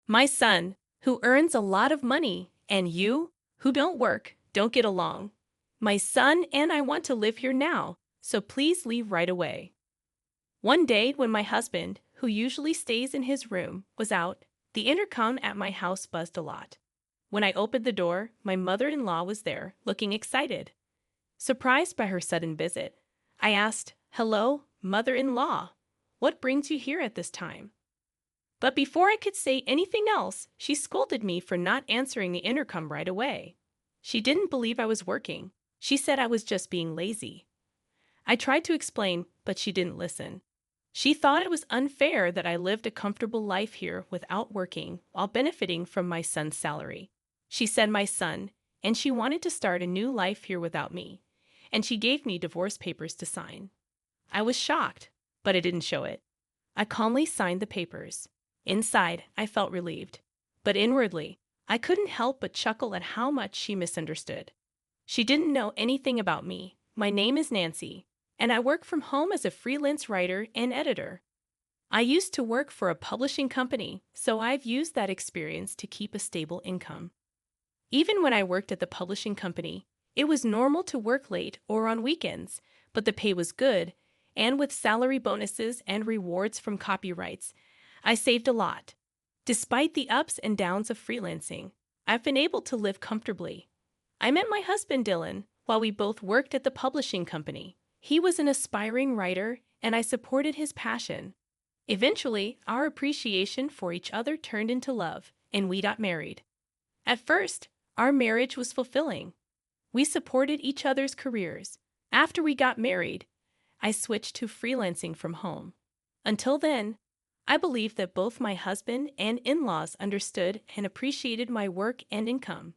My son, who earns a lot of money, and you, who don't work, don't get along. My son and I want to live here now, so please leave right away. One day, when my husband, who usually stays in his room, was out, the intercom at my house buzzed a lot. When I opened the door, my mother-in-law was there, looking excited. Surprised by her sudden visit, I asked, "Hello, mother-in-law. What brings you here at this time?" But before I could say anything else, she scolded me for not answering the intercom right away. She didn't believe I was working. She said I was just being lazy. I tried to explain, but she didn't listen. She thought it was unfair that I lived a comfortable life here without working while benefiting from my son's salary. She said my son, and she wanted to start a new life here without me, and she gave me divorce papers to sign. I was shocked, but I didn't show it. I calmly signed the papers. Inside, I felt relieved, but inwardly, I couldn't help but chuckle at how much she misunderstood. She didn't know anything about me. My name is Nancy, and I work from home as a freelance writer and editor. I used to work for a publishing company, so I've used that experience to keep a stable income. Even when I worked at the publishing company, it was normal to work late or on weekends, but the pay was good, and with salary bonuses and rewards from copyrights, I saved a lot. Despite the ups and downs of freelancing, I've been able to live comfortably. I met my husband Dylan while we both worked at the publishing company. He was an aspiring writer, and I supported his passion. Eventually, our appreciation for each other turned into love, and we got married. At first, our marriage was fulfilling. We supported each other's careers. After we got married, I switched to freelancing from home. Until then, I believed that both my husband and in-laws understood and appreciated my work and income.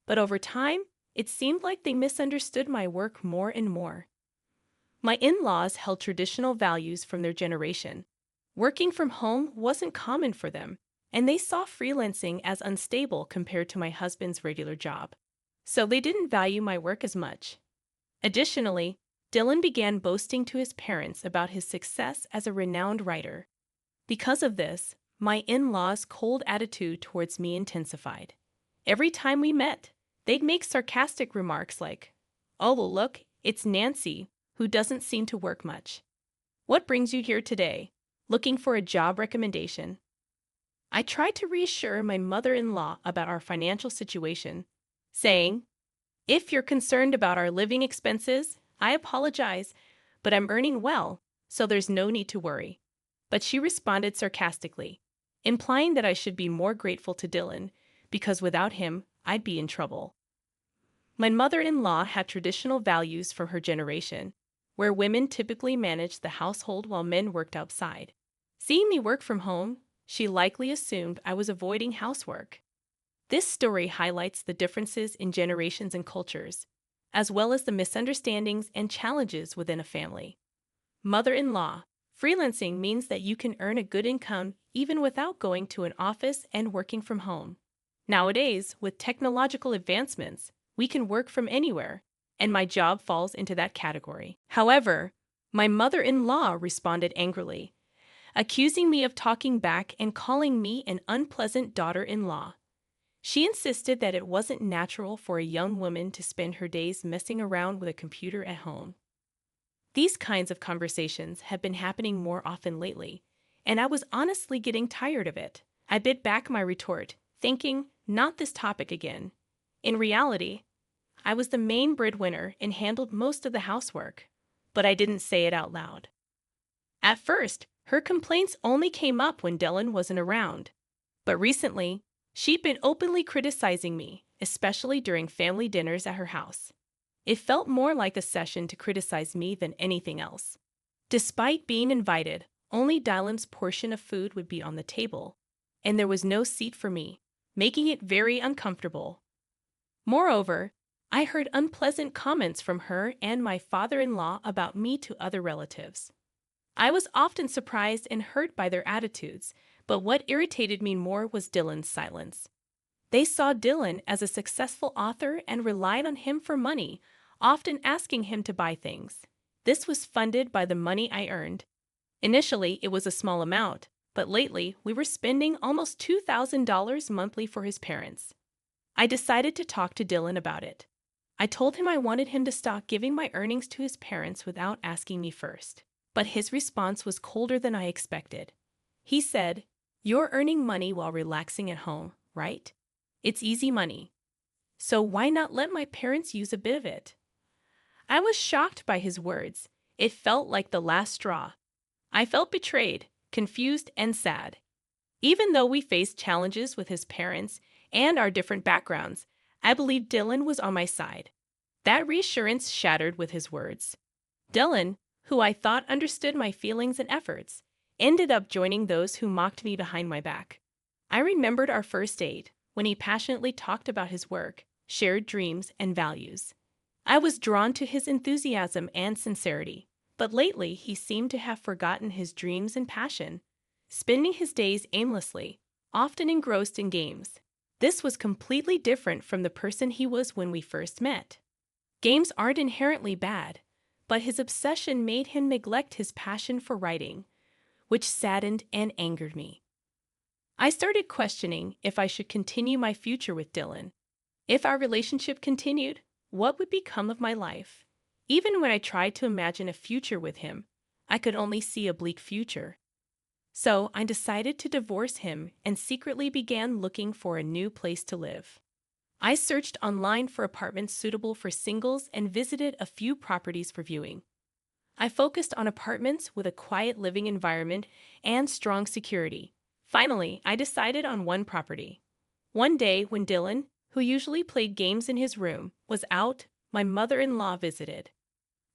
But over time, it seemed like they misunderstood my work more and more. My in-laws held traditional values from their generation. Working from home wasn't common for them, and they saw freelancing as unstable compared to my husband's regular job. So they didn't value my work as much. Additionally, Dylan began boasting to his parents about his success as a renowned writer. Because of this, my in-laws' cold attitude towards me intensified. Every time we met, they'd make sarcastic remarks like, "Oh, well, look, it's Nancy, who doesn't seem to work much. What brings you here today? Looking for a job recommendation?" I tried to reassure my mother-in-law about our financial situation, saying, "If you're concerned about our living expenses, I apologize, but I'm earning well, so there's no need to worry." But she responded sarcastically, implying that I should be more grateful to Dylan, because without him, I'd be in trouble. My mother-in-law had traditional values from her generation, where women typically managed the household while men worked outside. Seeing me work from home, she likely assumed I was avoiding housework. This story highlights the differences in generations and cultures, as well as the misunderstandings and challenges within a family. Mother-in-law, freelancing means that you can earn a good income even without going to an office and working from home. Nowadays, with technological advancements, we can work from anywhere, and my job falls into that category. However, my mother-in-law responded angrily, accusing me of talking back and calling me an unpleasant daughter-in-law. She insisted that it wasn't natural for a young woman to spend her days messing around with a computer at home. These kinds of conversations have been happening more often lately, and I was honestly getting tired of it. I bit back my retort, thinking, not this topic again. In reality, I was the main breadwinner and handled most of the housework, but I didn't say it out loud. At first, her complaints only came up when Dylan wasn't around, but recently, she'd been openly criticizing me, especially during family dinners at her house. It felt more like a session to criticize me than anything else. Despite being invited, only Dylan's portion of food would be on the table, and there was no seat for me, making it very uncomfortable. Moreover, I heard unpleasant comments from her and my father-in-law about me to other relatives. I was often surprised and hurt by their attitudes, but what irritated me more was Dylan's silence. They saw Dylan as a successful author and relied on him for money, often asking him to buy things. This was funded by the money I earned. Initially, it was a small amount, but lately we were spending almost $2,000 monthly for his parents. I decided to talk to Dylan about it. I told him I wanted him to stop giving my earnings to his parents without asking me first. But his response was colder than I expected. He said, "You're earning money while relaxing at home, right? It's easy money. So why not let my parents use a bit of it?" I was shocked by his words. It felt like the last straw. I felt betrayed, confused, and sad. Even though we faced challenges with his parents and our different backgrounds, I believed Dylan was on my side. That reassurance shattered with his words. Dylan, who I thought understood my feelings and efforts, ended up joining those who mocked me behind my back. I remembered our first date, when he passionately talked about his work, shared dreams, and values. I was drawn to his enthusiasm and sincerity, but lately he seemed to have forgotten his dreams and passion, spending his days aimlessly, often engrossed in games. This was completely different from the person he was when we first met. Games aren't inherently bad, but his obsession made him neglect his passion for writing, which saddened and angered me. I started questioning if I should continue my future with Dylan. If our relationship continued, what would become of my life? Even when I tried to imagine a future with him, I could only see a bleak future. So I decided to divorce him and secretly began looking for a new place to live. I searched online for apartments suitable for singles and visited a few properties for viewing. I focused on apartments with a quiet living environment and strong security. Finally, I decided on one property. One day, when Dylan, who usually played games in his room, was out, my mother-in-law visited.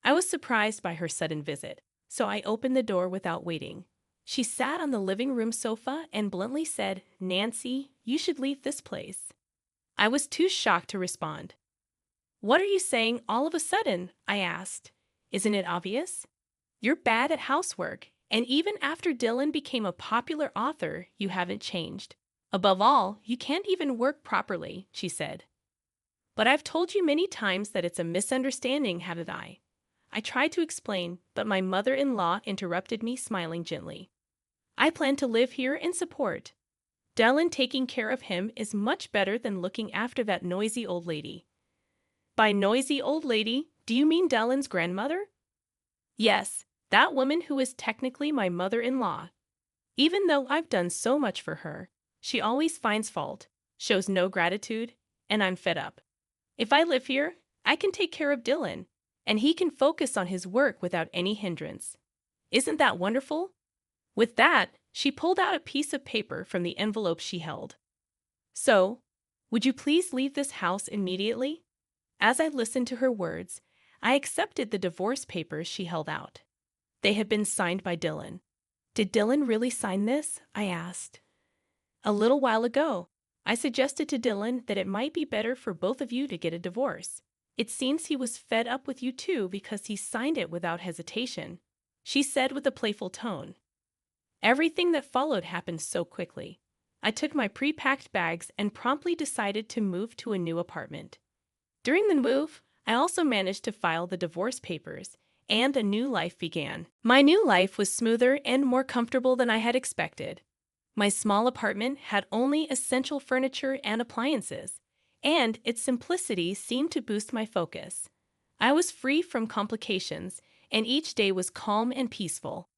I was surprised by her sudden visit, so I opened the door without waiting. She sat on the living room sofa and bluntly said, "Nancy, you should leave this place." I was too shocked to respond. "What are you saying all of a sudden?" I asked. "Isn't it obvious? You're bad at housework, and even after Dylan became a popular author, you haven't changed. Above all, you can't even work properly," she said. "But I've told you many times that it's a misunderstanding, haven't I?" I tried to explain, but my mother-in-law interrupted me, smiling gently. "I plan to live here and support. Dylan taking care of him is much better than looking after that noisy old lady." "By noisy old lady, do you mean Dylan's grandmother?" "Yes, that woman who is technically my mother-in-law. Even though I've done so much for her, she always finds fault, shows no gratitude, and I'm fed up. If I live here, I can take care of Dylan, and he can focus on his work without any hindrance. Isn't that wonderful?" With that, she pulled out a piece of paper from the envelope she held. "So, would you please leave this house immediately?" As I listened to her words, I accepted the divorce papers she held out. They had been signed by Dylan. "Did Dylan really sign this?" I asked. "A little while ago, I suggested to Dylan that it might be better for both of you to get a divorce. It seems he was fed up with you too because he signed it without hesitation," she said with a playful tone. Everything that followed happened so quickly. I took my pre-packed bags and promptly decided to move to a new apartment. During the move, I also managed to file the divorce papers, and a new life began. My new life was smoother and more comfortable than I had expected. My small apartment had only essential furniture and appliances, and its simplicity seemed to boost my focus. I was free from complications, and each day was calm and peaceful.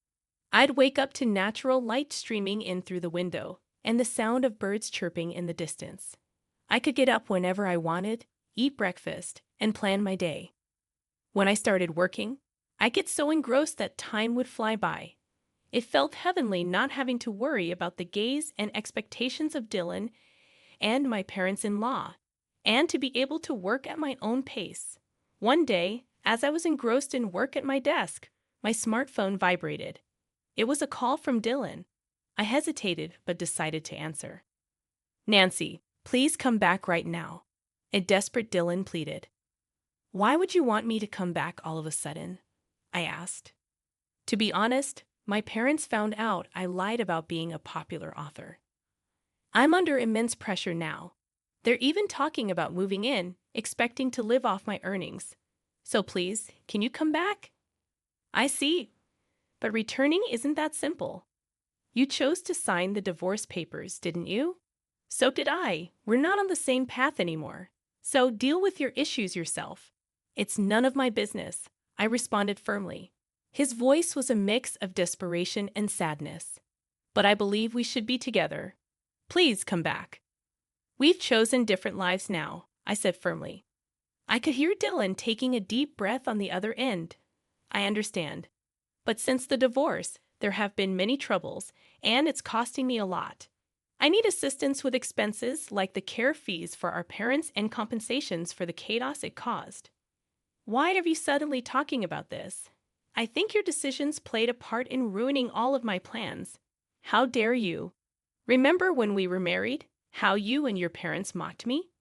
I'd wake up to natural light streaming in through the window and the sound of birds chirping in the distance. I could get up whenever I wanted, eat breakfast, and plan my day. When I started working, I'd get so engrossed that time would fly by. It felt heavenly not having to worry about the gaze and expectations of Dylan and my parents-in-law, and to be able to work at my own pace. One day, as I was engrossed in work at my desk, my smartphone vibrated. It was a call from Dylan. I hesitated but decided to answer. "Nancy, please come back right now," a desperate Dylan pleaded. "Why would you want me to come back all of a sudden?" I asked. To be honest, my parents found out I lied about being a popular author. I'm under immense pressure now. They're even talking about moving in, expecting to live off my earnings. So please, can you come back? "I see. But returning isn't that simple." You chose to sign the divorce papers, didn't you? So did I. We're not on the same path anymore. So deal with your issues yourself. It's none of my business, I responded firmly. His voice was a mix of desperation and sadness. But I believe we should be together. Please come back. We've chosen different lives now, I said firmly. I could hear Dylan taking a deep breath on the other end. I understand. But since the divorce, there have been many troubles, and it's costing me a lot. I need assistance with expenses like the care fees for our parents and compensations for the chaos it caused. Why are you suddenly talking about this? I think your decisions played a part in ruining all of my plans. How dare you? Remember when we were married? How you and your parents mocked me?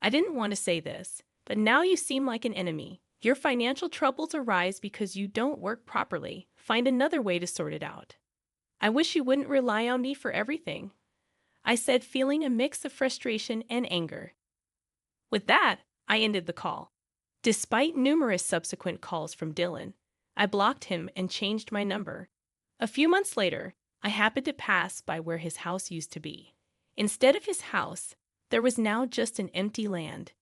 I didn't want to say this, but now you seem like an enemy. Your financial troubles arise because you don't work properly. Find another way to sort it out. I wish you wouldn't rely on me for everything, I said, feeling a mix of frustration and anger. With that, I ended the call. Despite numerous subsequent calls from Dylan, I blocked him and changed my number. A few months later, I happened to pass by where his house used to be. Instead of his house, there was now just an empty land.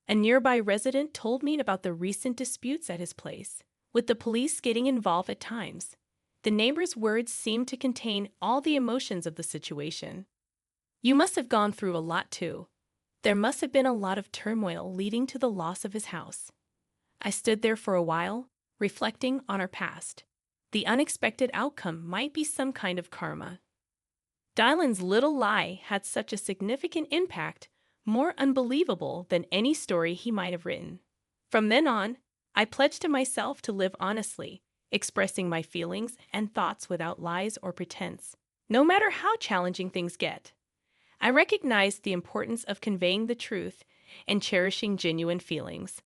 A nearby resident told me about the recent disputes at his place, with the police getting involved at times. The neighbor's words seemed to contain all the emotions of the situation. You must have gone through a lot too. There must have been a lot of turmoil leading to the loss of his house. I stood there for a while, reflecting on our past. The unexpected outcome might be some kind of karma. Dylan's little lie had such a significant impact, more unbelievable than any story he might have written. From then on, I pledged to myself to live honestly, expressing my feelings and thoughts without lies or pretense, no matter how challenging things get. I recognized the importance of conveying the truth and cherishing genuine feelings.